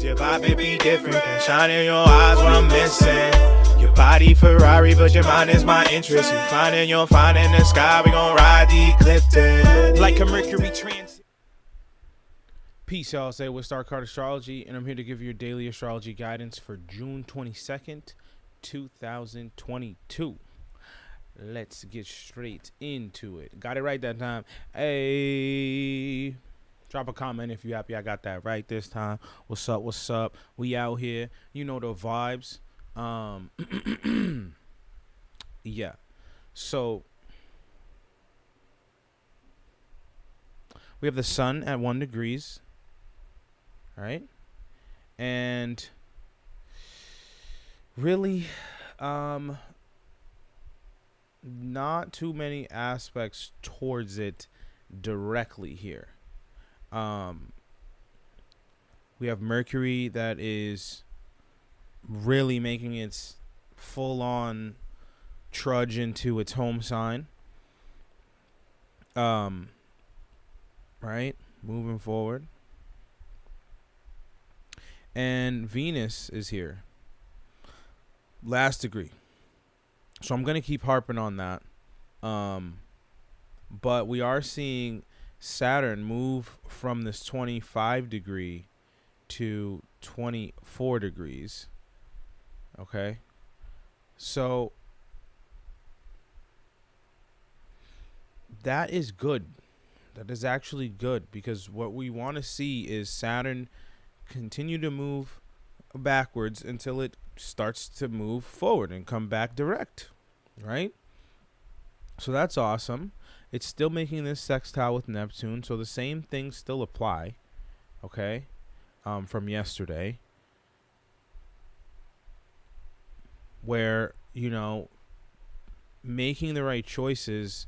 your vibe, it be different. That shine in your eyes, what I'm missing. Your body Ferrari, but your mind is my interest. You finding your find in the sky, we gon' ride the eclipse like a Mercury transit. Peace, y'all. Say with Star Card Astrology, and I'm here to give you your daily astrology guidance for June 22nd, 2022. Let's get straight into it. Got it right that time. Hey, drop a comment if you're happy I got that right this time. What's up? What's up? We out here. You know the vibes. Yeah. So we have the sun at 1 degrees. All right. And really, not too many aspects towards it directly here. We have Mercury that is really making its full-on trudge into its home sign. Right? Moving forward. And Venus is here. Last degree. So I'm going to keep harping on that. But we are seeing Saturn move from this 25 degree to 24 degrees. Okay. So that is good. That is actually good, because what we want to see is Saturn continue to move backwards until it starts to move forward and come back direct, right? So that's awesome. It's still making this sextile with Neptune, so the same things still apply, okay, from yesterday, where, you know, making the right choices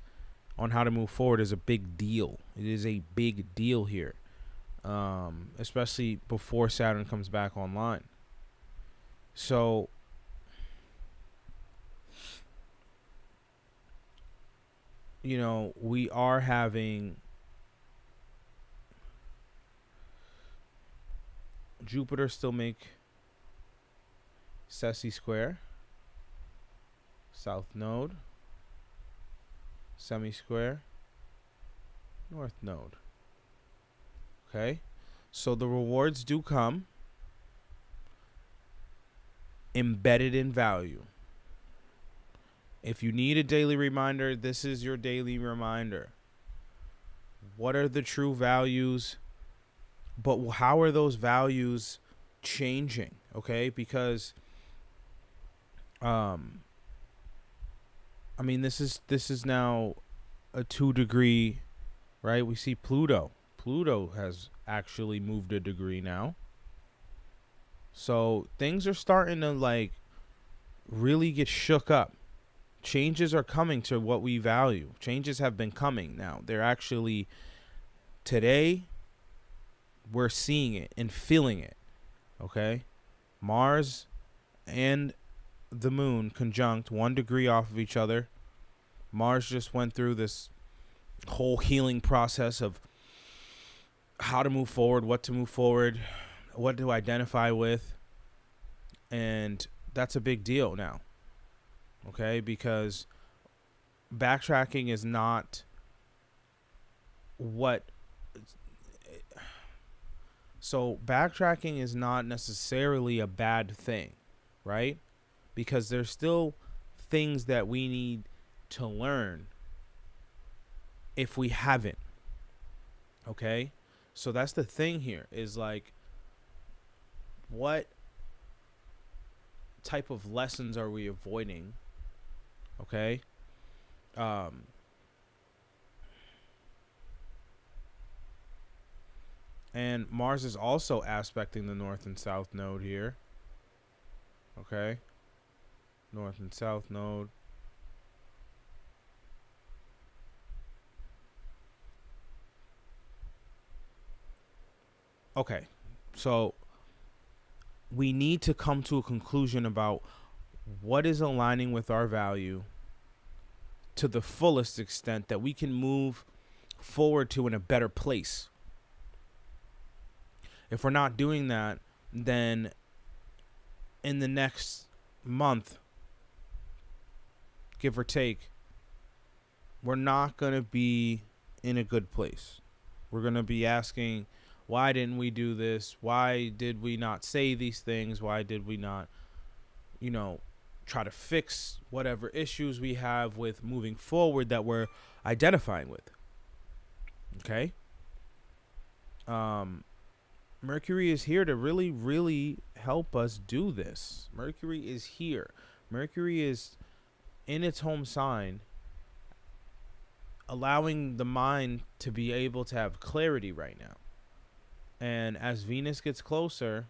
on how to move forward is a big deal. It is a big deal here, especially before Saturn comes back online. So you know, we are having Jupiter still make Ceci square, South Node, semi-square, North Node. Okay, so the rewards do come embedded in value. If you need a daily reminder, this is your daily reminder. What are the true values? But how are those values changing? Okay, because I mean, this is now a 2 degree, right? We see Pluto. Pluto has actually moved a degree now. So things are starting to like really get shook up. Changes are coming to what we value. Changes have been coming now. They're actually, today, we're seeing it and feeling it. Okay? Mars and the moon conjunct 1 degree off of each other. Mars just went through this whole healing process of how to move forward, what to move forward, what to identify with. And that's a big deal now. Okay, because backtracking is not what. So backtracking is not necessarily a bad thing, right? Because there's still things that we need to learn if we haven't. Okay, so that's the thing here, is like, what type of lessons are we avoiding? Okay. And Mars is also aspecting the North and South Node here. Okay. North and South Node. Okay. So we need to come to a conclusion about what is aligning with our value to the fullest extent that we can move forward to in a better place. If we're not doing that, then in the next month, give or take, we're not going to be in a good place. We're going to be asking, why didn't we do this? Why did we not say these things? Why did we not, try to fix whatever issues we have with moving forward that we're identifying with? Okay? Mercury is here to really, really help us do this. Mercury is here. Mercury is in its home sign, allowing the mind to be able to have clarity right now. And as Venus gets closer,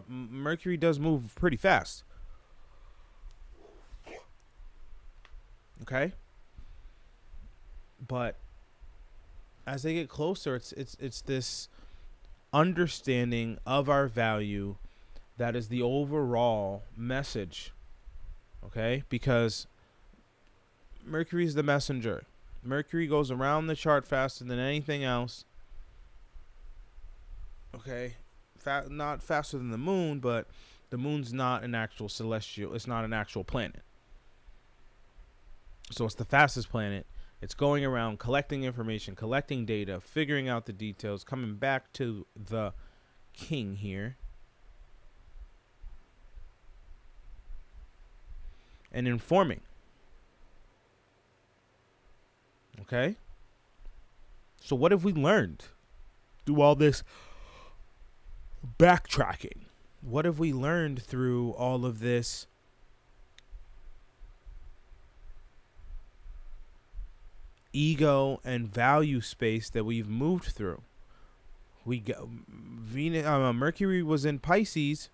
Mercury does move pretty fast. Okay? But as they get closer, it's this understanding of our value that is the overall message. Okay? Because Mercury is the messenger. Mercury goes around the chart faster than anything else. Okay? Not faster than the moon, but the moon's not an actual celestial. It's not an actual planet. So it's the fastest planet. It's going around collecting information, collecting data, figuring out the details, coming back to the king here, and informing. Okay? So what have we learned through all this backtracking? What have we learned through all of this ego and value space that we've moved through? Mercury was in Pisces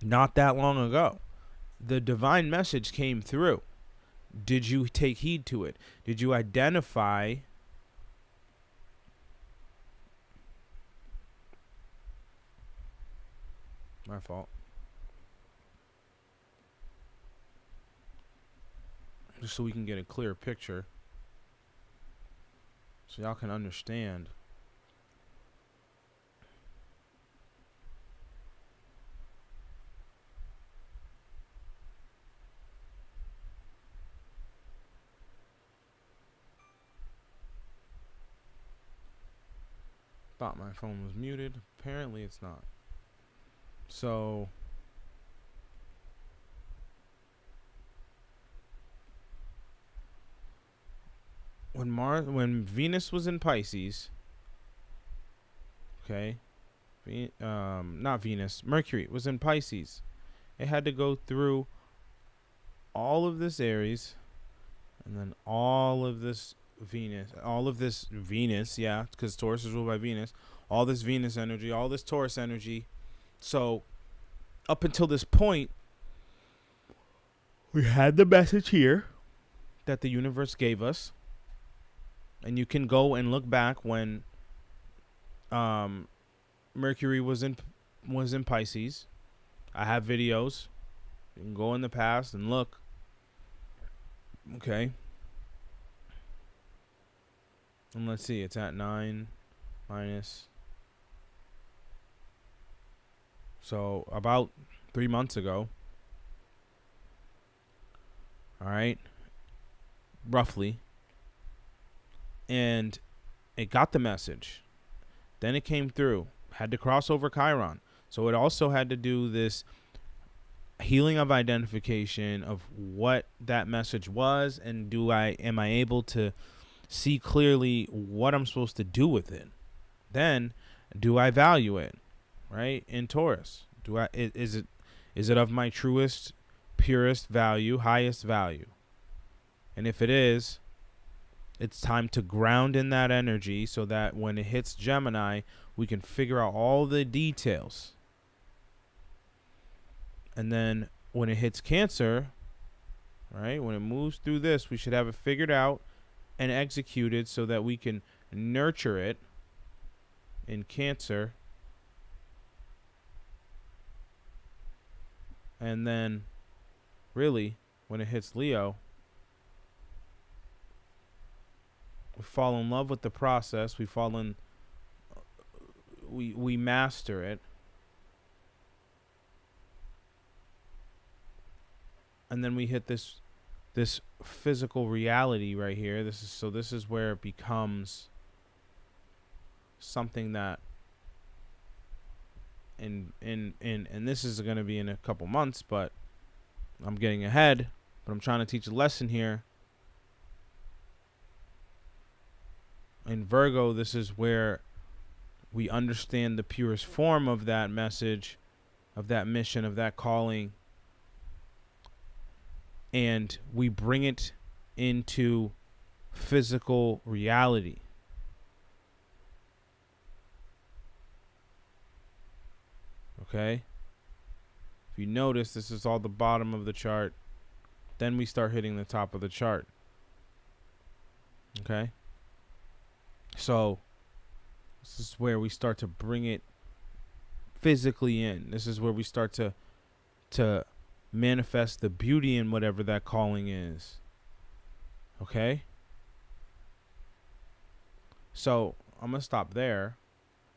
not that long ago. The divine message came through. Did you take heed to it? Did you identify my fault? Just so we can get a clear picture, so y'all can understand. Thought my phone was muted. Apparently it's not. So when Venus was in Pisces, okay, not Venus, Mercury was in Pisces. It had to go through all of this Aries, and then all of this Venus, yeah, because Taurus is ruled by Venus. All this Venus energy, all this Taurus energy. So up until this point, we had the message here that the universe gave us. And you can go and look back when Mercury was in Pisces. I have videos. You can go in the past and look. Okay. And let's see, it's at 9 minus. So about 3 months ago. All right. Roughly. And it got the message. Then it came through. Had to cross over Chiron. So it also had to do this healing of identification of what that message was, and am I able to see clearly what I'm supposed to do with it? Then do I value it? Right? In Taurus. Is it of my truest, purest value, highest value? And if it is, it's time to ground in that energy so that when it hits Gemini, we can figure out all the details. And then when it hits Cancer, right, when it moves through this, we should have it figured out and executed so that we can nurture it in Cancer. And then, really, when it hits Leo, We fall in love with the process. We master it. And then we hit this physical reality right here. This is where it becomes something that and this is going to be in a couple months, but I'm getting ahead, but I'm trying to teach a lesson here. In Virgo, this is where we understand the purest form of that message, of that mission, of that calling, and we bring it into physical reality. Okay? If you notice, this is all the bottom of the chart. Then we start hitting the top of the chart. Okay? So, this is where we start to bring it physically in. This is where we start to manifest the beauty in whatever that calling is. Okay? So, I'm going to stop there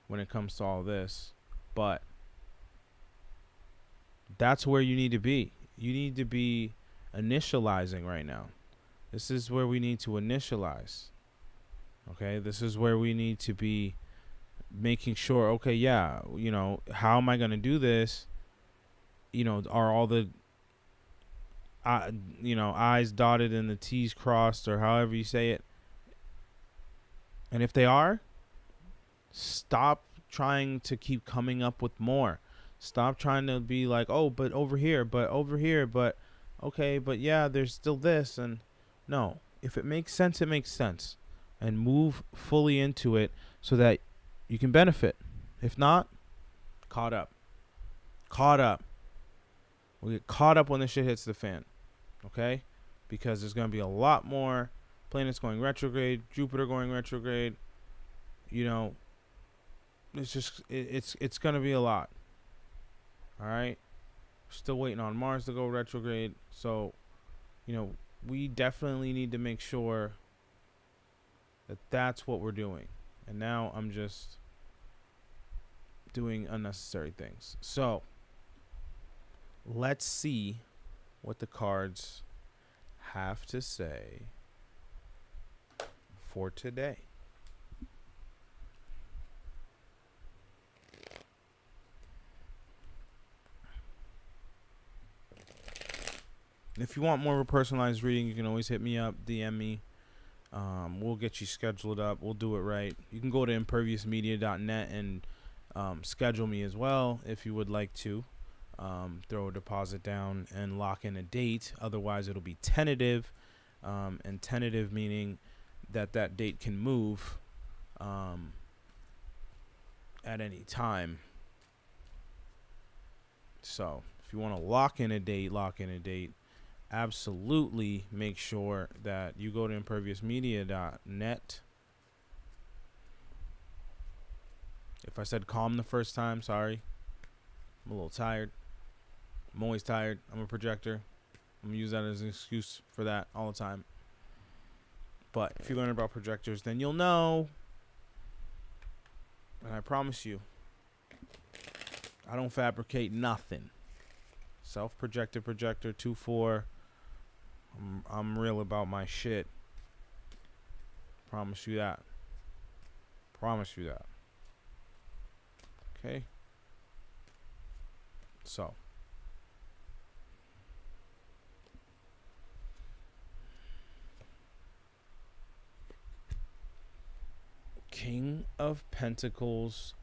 when it comes to all this. But that's where you need to be. You need to be initializing right now. This is where we need to initialize. Okay? This is where we need to be making sure, okay, yeah, you know, how am I going to do this? You know, are all the I's dotted and the T's crossed, or however you say it? And if they are, stop trying to keep coming up with more. Stop trying to be like, oh, but over here, but okay, but yeah, there's still this. And no, if it makes sense, it makes sense. And move fully into it so that you can benefit. If not, caught up. We'll get caught up when the shit hits the fan. Okay? Because there's going to be a lot more planets going retrograde, Jupiter going retrograde. You know, it's just, it's going to be a lot. All right? Still waiting on Mars to go retrograde. So, you know, we definitely need to make sure that that's what we're doing. And now I'm just doing unnecessary things. So, let's see what the cards have to say for today. If you want more of a personalized reading, you can always hit me up, DM me. We'll get you scheduled up. We'll do it right. You can go to imperviousmedia.net and schedule me as well if you would like to. Throw a deposit down and lock in a date. Otherwise, it'll be tentative. And tentative meaning that date can move at any time. So if you want to lock in a date. Absolutely make sure that you go to imperviousmedia.net. If I said calm the first time, sorry. I'm a little tired. I'm always tired. I'm a projector. I'm going to use that as an excuse for that all the time. But if you learn about projectors, then you'll know. And I promise you, I don't fabricate nothing. Self-projected projector 2-4. I'm real about my shit. Promise you that. Okay? So. King of Pentacles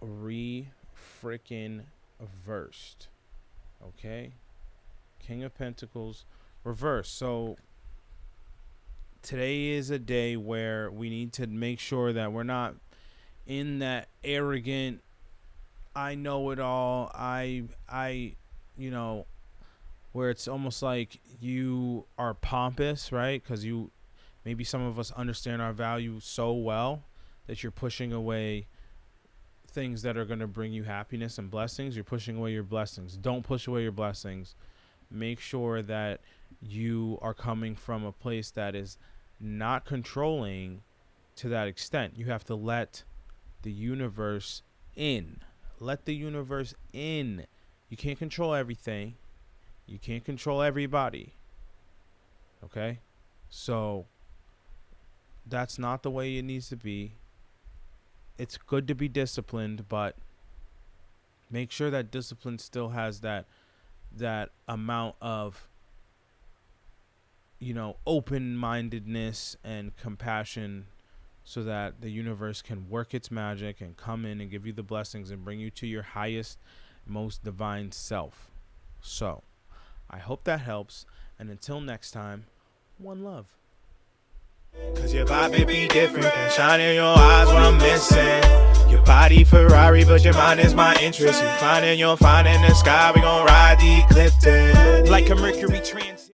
re-frickin' versed. Okay? King of Pentacles reverse. So today is a day where we need to make sure that we're not in that arrogant, I know it all, I you know, where it's almost like you are pompous, right? Because maybe some of us understand our value so well that you're pushing away things that are going to bring you happiness and blessings. You're pushing away your blessings. Don't push away your blessings. Make sure that you are coming from a place that is not controlling to that extent. You have to let the universe in. Let the universe in. You can't control everything. You can't control everybody. Okay? So that's not the way it needs to be. It's good to be disciplined, but make sure that discipline still has that amount of, open-mindedness and compassion, so that the universe can work its magic and come in and give you the blessings and bring you to your highest, most divine self. So I hope that helps, and until next time, one love. Cause your vibe it be different, and shine in your eyes what I'm missing. Your body Ferrari, but your mind is my interest. You find in the sky, we gon' ride the eclipse like a Mercury transit.